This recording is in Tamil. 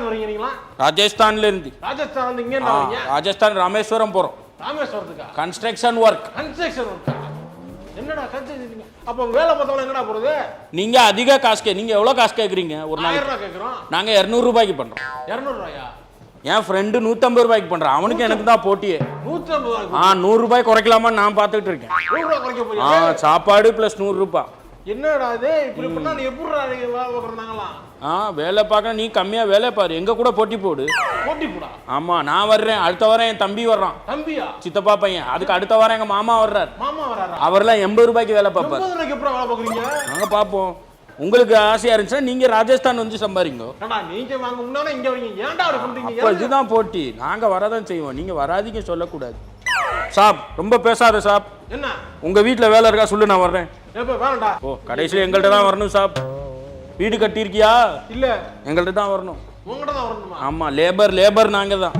இருந்து வரீங்க நீங்களா? ராஜஸ்தான்ல இருந்து. ராஜஸ்தான் வந்து இங்க என்ன வரீங்க? ராஜஸ்தான் ராமேஸ்வரம் போறோம். ராமேஸ்வரத்துக்கா? Construction work. கன்ஸ்ட்ரக்ஷன் ஒர்க்கா? என்னடா கன்ஸ்ட்ரக்ஷன்? அப்ப வேலை பார்த்தவங்க என்னடா போறது? நீங்க அதிக காசு நீங்க எவ்வளவு காசு கேக்குறீங்க ஒரு நாளைக்கு? 1000 ரூபாய் கேக்குறோம். நாங்க 200 ரூபாய்க்கு பண்றோம். 200 ரூபாயா? என் ஃப்ரெண்டு 150 ரூபாய்க்கு பண்றான். அவனுக்கு எனக்கு தான் போட்டியே. 150 ரூபாய். 100 ரூபாய் குறைக்கலாமா நான் பார்த்துட்டு இருக்கேன். 100 ரூபாய் குறைக்க போறீங்க? சாப்பாடு பிளஸ் 100 ரூபாய். என்னடா இது இப்படி பண்ணா நீ எப்படிடா நீங்க வேலை பார்க்கறாங்களா? வேலை பார்க்க நீ கம்மியா வேலை பாரு. எங்க கூட போட்டி போடு. போட்டி போடா? ஆமா நான் வர்றேன். அடுத்த வாரம் என் தம்பி வர்றான். தம்பியா? சித்தப்பா பையன். அதுக்கு அடுத்த வாரம் எங்க மாமா வர்றாரு. மாமா வராரா? அவர்லாம் 80 ரூபாய்க்கு வேலை பார்ப்பாரு. 80 ரூபாய்க்கு எப்படி வேலை பார்க்கறீங்க? நாங்க பாப்போம். உங்களுக்கு ஆசையா இருந்துச்சுன்னா நீங்க ராஜஸ்தான் வந்து சம்பாதிங்க. ஏண்டா நீங்க வாங்க முன்னால இங்க வரீங்க. ஏன்டா அப்படி பண்றீங்க? அப்ப இதுதான் போட்டி. நாங்க வரதான் செய்வோம். நீங்க வராதீங்க சொல்லக்கூடாது. சாப் ரொம்ப பேசாத சாப். என்ன உங்க வீட்ல வேலை இருக்கா சொல்லு நான் வர்றேன். எப்ப வேறடா? கடைசில எங்கள்ட்ட தான் வரணும் சாப். வீடு கட்டியிருக்கியா? இல்ல எங்கள்ட்ட தான் வரணும். உங்ககிட்ட தான் வரணுமா? ஆமா லேபர் நாங்க தான்.